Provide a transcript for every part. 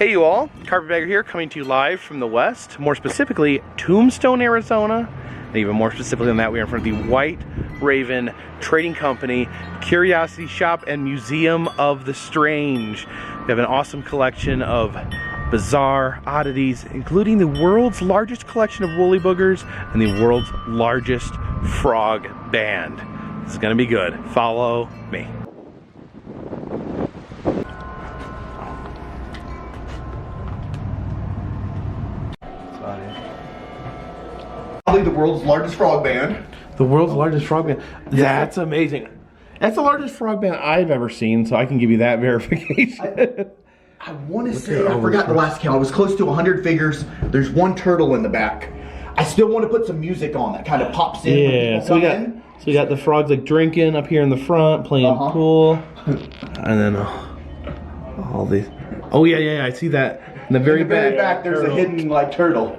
Hey you all, Carpetbagger here, coming to you live from the west, more specifically Tombstone, Arizona. And even more specifically than that, we are in front of the White Raven Trading Company, Curiosity Shop and Museum of the Strange. We have an awesome collection of bizarre oddities, including the world's largest collection of woolly boogers and the world's largest frog band. This is gonna be good. Follow me. Probably the world's largest frog band. The world's largest frog band. That's amazing. That's the largest frog band I've ever seen, so I can give you that verification. I want to say, I forgot the last count. It was close to 100 figures. There's one turtle in the back. I still want to put some music on that kind of pops in. Yeah, so we got the frogs like drinking up here in the front, playing pool, and then all these. Oh yeah, I see that in the very back. There's a hidden like turtle.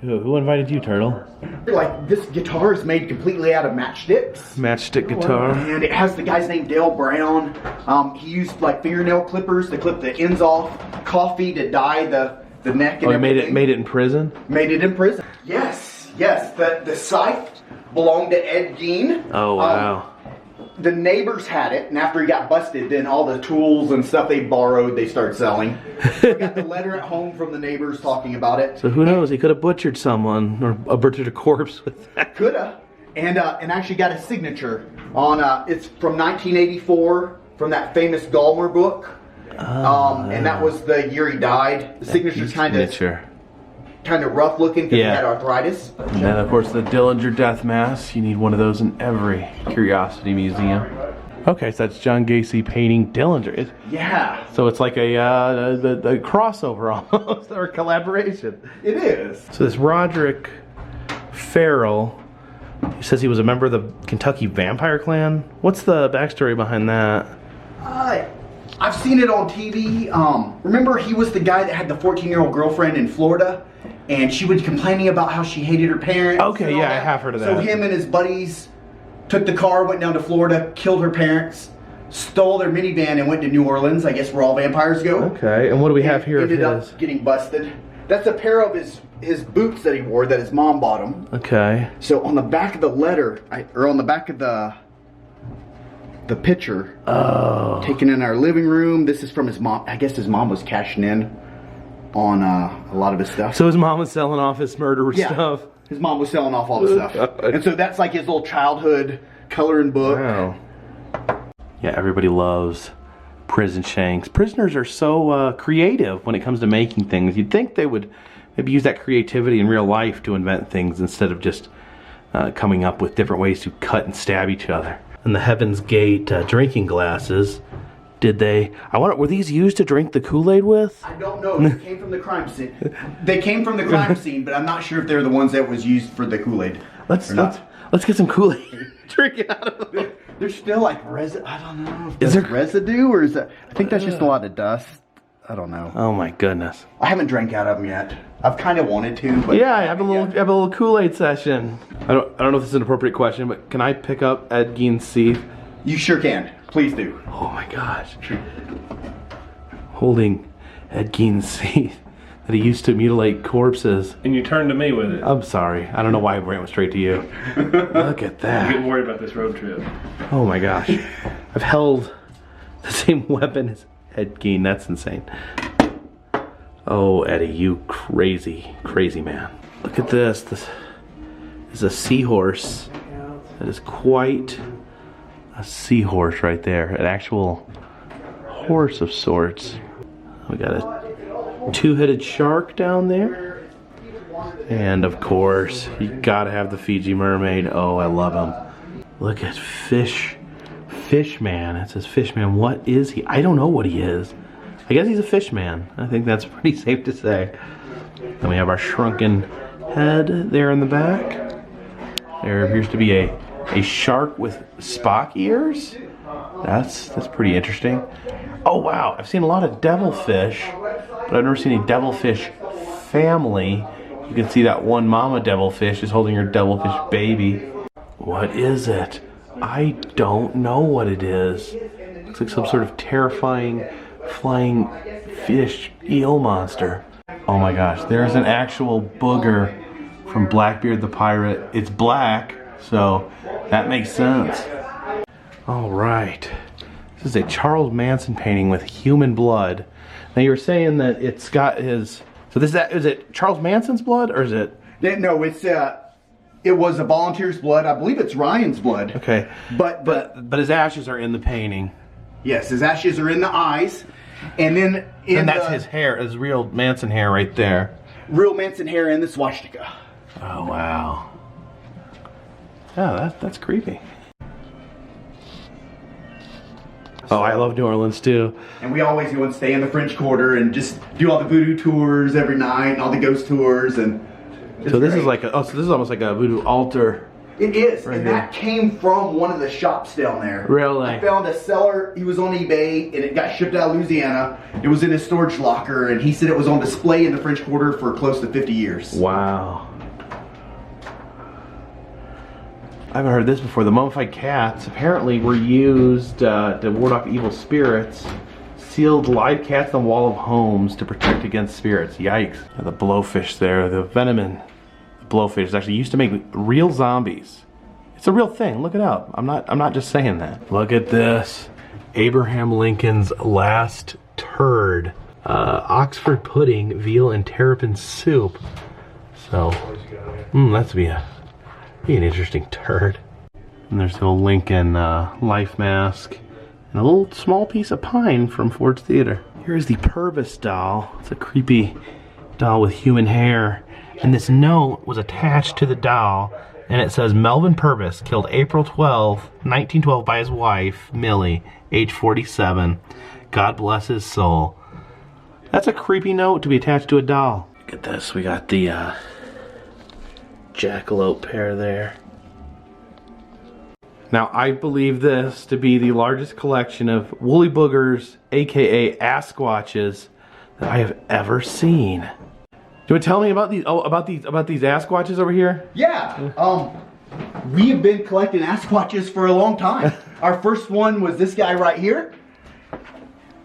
Who invited you, turtle? Like, this guitar is made completely out of matchsticks. Matchstick guitar. And it has the guy's name, Dale Brown. He used like fingernail clippers to clip the ends off, coffee to dye the neck and everything. Made it in prison? Made it in prison. Yes. The scythe belonged to Ed Gein. Oh, wow. The neighbors had it, and after he got busted, then all the tools and stuff they borrowed, they started selling. I got the letter at home from the neighbors talking about it. So who knows? He could have butchered someone or butchered a corpse with that. Coulda, and actually got a signature on. It's from 1984, from that famous Gallmer book, and that was the year he died. The signature's kind of rough looking because he had arthritis. And then of course the Dillinger death mask. You need one of those in every curiosity museum. Okay, so that's John Gacy painting Dillinger. Yeah. So it's like a crossover almost, or a collaboration. It is. So this Roderick Farrell, he says he was a member of the Kentucky Vampire Clan. What's the backstory behind that? I've seen it on TV. Remember, he was the guy that had the 14-year-old girlfriend in Florida, and she was complaining about how she hated her parents. Okay, yeah, I have heard of that. So him and his buddies took the car, went down to Florida, killed her parents, stole their minivan, and went to New Orleans, I guess where all vampires go. Okay, and what do we have here? Ended up getting busted. That's a pair of his boots that he wore that his mom bought him. Okay. So on the back of the letter, or on the back of the picture, taken in our living room. This is from his mom. I guess his mom was cashing in on a lot of his stuff. So his mom was selling off his murderer stuff. His mom was selling off all the stuff, and so that's like his little childhood coloring book. Wow. Yeah, everybody loves prison shanks. Prisoners are so creative when it comes to making things. You'd think they would maybe use that creativity in real life to invent things instead of just coming up with different ways to cut and stab each other. And the Heaven's Gate drinking glasses, were these used to drink the Kool-Aid with? I don't know. They came from the crime scene. They came from the crime scene, but I'm not sure if they're the ones that was used for the Kool-Aid. Let's get some Kool-Aid drinking out of them. There's still like residue. I don't know. Is there residue, or is that? I think that's just a lot of dust. I don't know. Oh my goodness. I haven't drank out of them yet. I've kind of wanted to, but yeah, I have a little Kool-Aid session. I don't know if this is an appropriate question, but can I pick up Ed Gein's teeth? You sure can. Please do. Oh my gosh. Holding Ed Gein's teeth that he used to mutilate corpses. And you turned to me with it. I'm sorry. I don't know why I went straight to you. Look at that. I'm getting worried about this road trip. Oh my gosh. I've held the same weapon as Ed Gein. That's insane. Oh, Eddie, you crazy, crazy man. Look at this. This is a seahorse. That is quite a seahorse right there. An actual horse of sorts. We got a two-headed shark down there. And of course, you gotta have the Fiji mermaid. Oh, I love him. Look at Fishman. It says Fishman. What is he? I don't know what he is. I guess he's a fishman. I think that's pretty safe to say. Then we have our shrunken head there in the back. There appears to be a shark with Spock ears. That's pretty interesting. Oh wow, I've seen a lot of devilfish, but I've never seen a devilfish family. You can see that one mama devilfish is holding her devilfish baby. What is it? I don't know what it is. Looks like some sort of terrifying flying fish eel monster. Oh my gosh, there's an actual booger from Blackbeard the Pirate. It's black, so that makes sense. All right, this is a Charles Manson painting with human blood. Now you were saying that it's got his, so is it Charles Manson's blood or is it? No, it was a volunteer's blood. I believe it's Ryan's blood. Okay, but his ashes are in the painting. Yes, his ashes are in the eyes, and then that's his hair, his real Manson hair right there. Real Manson hair in the swastika. Oh wow. Yeah, that's creepy. Oh, I love New Orleans too. And we always go and stay in the French Quarter and just do all the voodoo tours every night, and all the ghost tours, and so this is like so this is almost like a voodoo altar. It is, right and here. that came from one of the shops down there. Really? I found a seller, he was on eBay, and it got shipped out of Louisiana. It was in his storage locker, and he said it was on display in the French Quarter for close to 50 years. Wow. I haven't heard this before. The mummified cats apparently were used to ward off evil spirits. Sealed live cats on the wall of homes to protect against spirits. Yikes. The blowfish there, the venom blowfish is actually used to make real zombies. It's a real thing. Look it up. I'm not just saying that. Look at this. Abraham Lincoln's last turd. Oxford pudding, veal and terrapin soup. So, that's be an interesting turd. And there's the old Lincoln life mask and a little small piece of pine from Ford's Theater. Here's the Purvis doll. It's a creepy doll with human hair. And this note was attached to the doll, and it says Melvin Purvis killed April 12, 1912 by his wife, Millie, age 47. God bless his soul. That's a creepy note to be attached to a doll. Look at this, we got the jackalope pair there. Now I believe this to be the largest collection of woolly boogers, aka Asquatches, that I have ever seen. Do you want to tell me about these? Oh, about these Asquatches over here? Yeah. We have been collecting Asquatches for a long time. Our first one was this guy right here,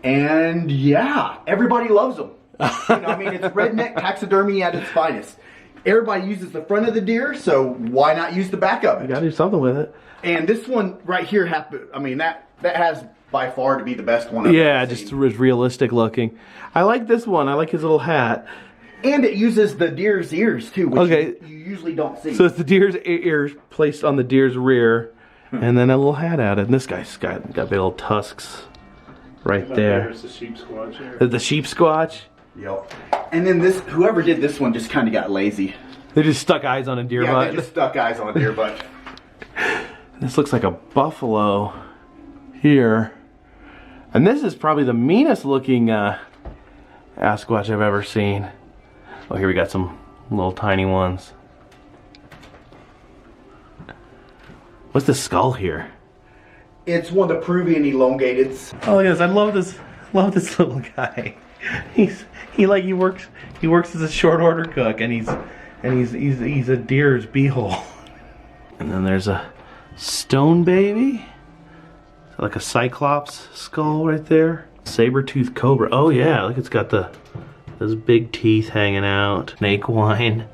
and yeah, everybody loves them. I mean, it's redneck taxidermy at its finest. Everybody uses the front of the deer, so why not use the back of it? You gotta do something with it. And this one right here, that has by far to be the best one. Yeah, just realistic looking. I like this one. I like his little hat. And it uses the deer's ears too, which okay. you usually don't see. So it's the deer's ears placed on the deer's rear, and then a little hat added. And this guy's got big old tusks right there. There's the sheep squatch here. The sheep squatch. Yep. And then whoever did this one just kind of got lazy. They just stuck eyes on a deer butt. Yeah, they just stuck eyes on a deer butt. This looks like a buffalo here. And this is probably the meanest looking Asquatch I've ever seen. Oh, here we got some little tiny ones. What's the skull here? It's one of the Peruvian elongateds. Oh, look at this! I love this little guy. He works as a short order cook, and he's a deer's beehole. And then there's a stone baby, like a cyclops skull right there. Saber-toothed cobra. Oh yeah, look, it's got those big teeth hanging out. Snake wine.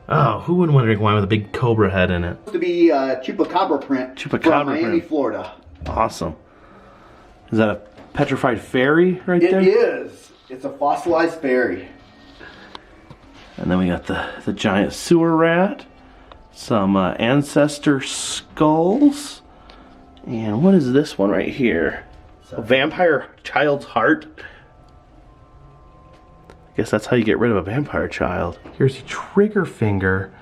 Oh, who wouldn't want to drink wine with a big cobra head in it? Supposed to be chupacabra print from Miami, Florida. Awesome. Is that a petrified fairy right there? It is. It's a fossilized fairy. And then we got the giant sewer rat. Some ancestor skulls. And what is this one right here? A vampire child's heart. I guess that's how you get rid of a vampire child. Here's the trigger finger,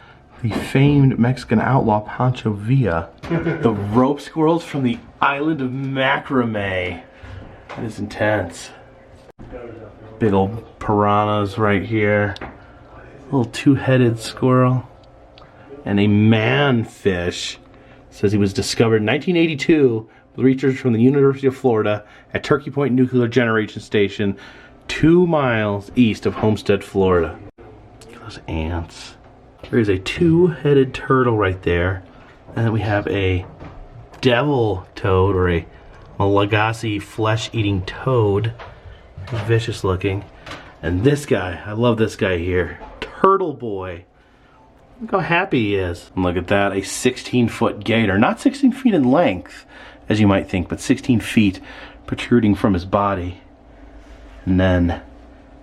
the famed Mexican outlaw Pancho Villa. The rope squirrels from the island of Macrame. That is intense. Big old piranhas right here. Little two-headed squirrel. And a manfish. Says he was discovered in 1982 with researchers from the University of Florida at Turkey Point Nuclear Generation Station, 2 miles east of Homestead, Florida. Look at those ants. There's a two-headed turtle right there. And then we have a devil toad, or a Malagasy flesh-eating toad. Vicious looking. And this guy, I love this guy here. Turtle Boy. Look how happy he is. And look at that, a 16-foot gator. Not 16 feet in length, as you might think, but 16 feet protruding from his body. And then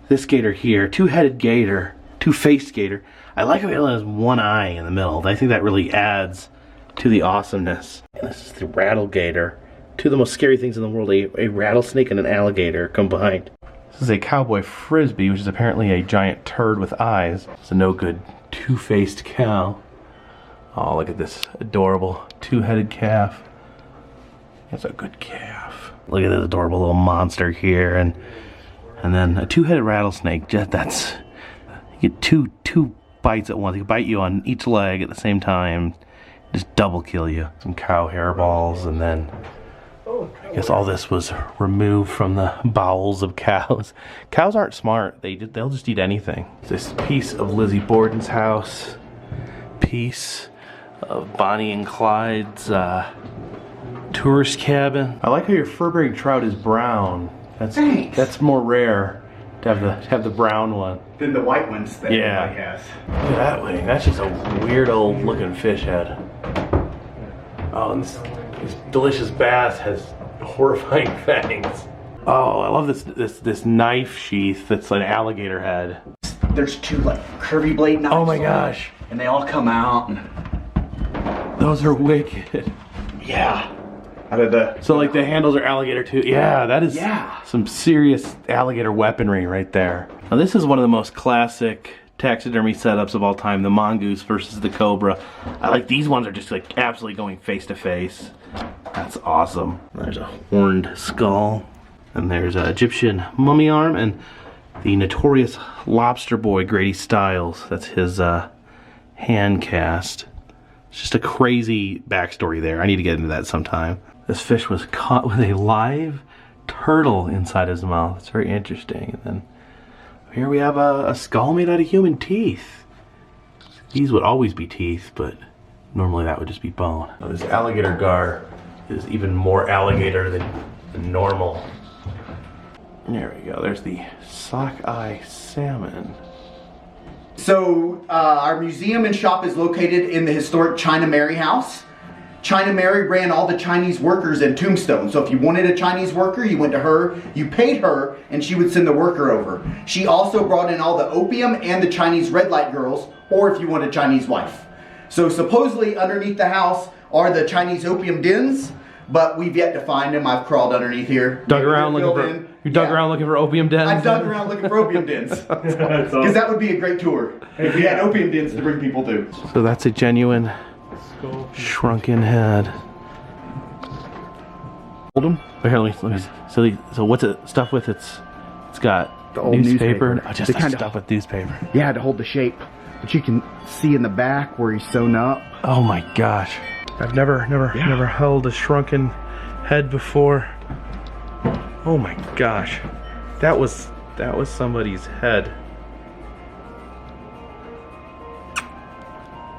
this gator here, two-headed gator, two-faced gator. I like how he only has one eye in the middle. I think that really adds to the awesomeness. And this is the rattle gator. Two of the most scary things in the world, a rattlesnake and an alligator combined. This is a cowboy frisbee, which is apparently a giant turd with eyes. It's a no good two-faced cow. Oh, look at this adorable two-headed calf. That's a good calf. Look at this adorable little monster here, and then a two-headed rattlesnake. That's, you get two bites at once. He can bite you on each leg at the same time, just double kill you. Some cow hairballs, and then I guess all this was removed from the bowels of cows. Cows aren't smart. They'll just eat anything. This piece of Lizzie Borden's house. Piece of Bonnie and Clyde's tourist cabin. I like how your fur-bearing trout is brown. That's more rare to have the brown one than the white ones that everybody has. Look at that wing. That's just a weird old looking fish head. Oh, and this delicious bass has horrifying fangs. Oh, I love this knife sheath that's an alligator head. There's two like curvy blade knives. Oh my gosh. And they all come out. And those are wicked. Yeah. Out of the... So like the handles are alligator too. Yeah, that is some serious alligator weaponry right there. Now this is one of the most classic taxidermy setups of all time, the mongoose versus the cobra. I like these ones are just like absolutely going face to face. That's awesome. There's a horned skull, and there's an Egyptian mummy arm, and the notorious lobster boy Grady Stiles. That's his hand cast. It's just a crazy backstory there. I need to get into that sometime. This fish was caught with a live turtle inside his mouth. It's very interesting. And then here we have a skull made out of human teeth. These would always be teeth, but normally that would just be bone. Now this alligator gar is even more alligator than normal. There we go. There's the sockeye salmon. So our museum and shop is located in the historic China Mary house. China Mary ran all the Chinese workers in Tombstone. So if you wanted a Chinese worker, you went to her, you paid her, and she would send the worker over. She also brought in all the opium and the Chinese red light girls, or if you want a Chinese wife. So supposedly underneath the house are the Chinese opium dens, but we've yet to find them. I've crawled underneath here. Dug around looking for opium dens? I dug around looking for opium dens. Because that would be a great tour. If we had opium dens to bring people to. So that's a genuine shrunken head. Hold them. Here, let me see. So what's it stuffed with? It's got the old newspaper. Oh, just stuffed with newspaper. Yeah, to hold the shape. But you can see in the back where he's sewn up. Oh my gosh. I've never held a shrunken head before. Oh my gosh. That was somebody's head.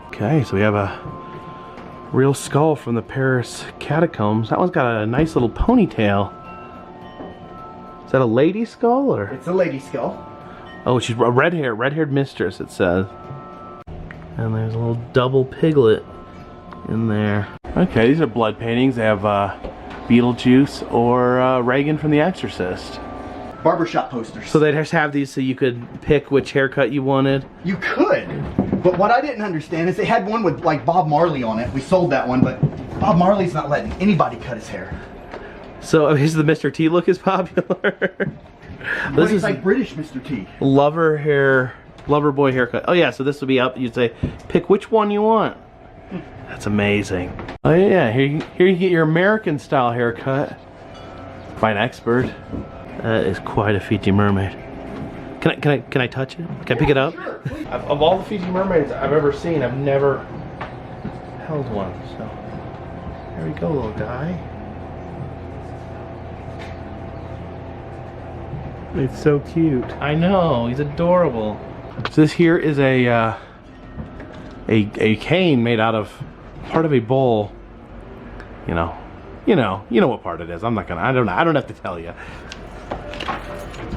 Okay, so we have a real skull from the Paris catacombs. That one's got a nice little ponytail. Is that a lady skull or? It's a lady skull. Oh, she's a red-haired mistress, it says. And there's a little double piglet in there. Okay, these are blood paintings. They have Beetlejuice or Reagan from The Exorcist. Barbershop posters. So they'd just have these so you could pick which haircut you wanted? You could. But what I didn't understand is they had one with like Bob Marley on it. We sold that one, but Bob Marley's not letting anybody cut his hair. So is the Mr. T look is popular? This is like British Mr. T. Lover boy haircut. Oh yeah, so this would be up. You'd say, pick which one you want. That's amazing. Oh yeah, here you get your American style haircut. By an expert. That is quite a Fiji mermaid. Can I touch it? Can I pick it up? Sure. Of all the Fiji mermaids I've ever seen, I've never held one. So there we go, little guy. It's so cute. I know, he's adorable. So this here is a cane made out of part of a bowl. You know what part it is. I don't have to tell you.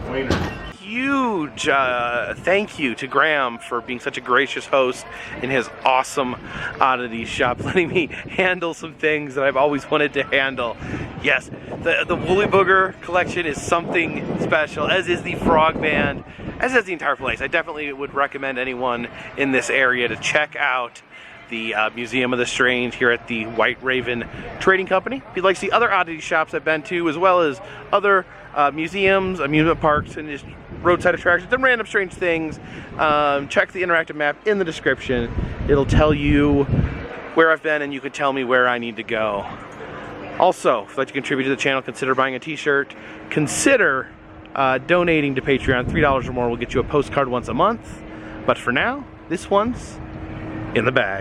Wayner. Huge thank you to Graham for being such a gracious host in his awesome oddities shop, letting me handle some things that I've always wanted to handle. Yes, the Woolly Booger collection is something special, as is the Frog Band, as is the entire place. I definitely would recommend anyone in this area to check out the Museum of the Strange here at the White Raven Trading Company. If you'd like to see other oddity shops I've been to, as well as other museums, amusement parks, and just roadside attractions and random strange things, check the interactive map in the description. It'll tell you where I've been, and you can tell me where I need to go. Also, if you'd like to contribute to the channel, consider buying a t-shirt. Consider donating to Patreon. $3 or more will get you a postcard once a month. But for now, this one's in the bag.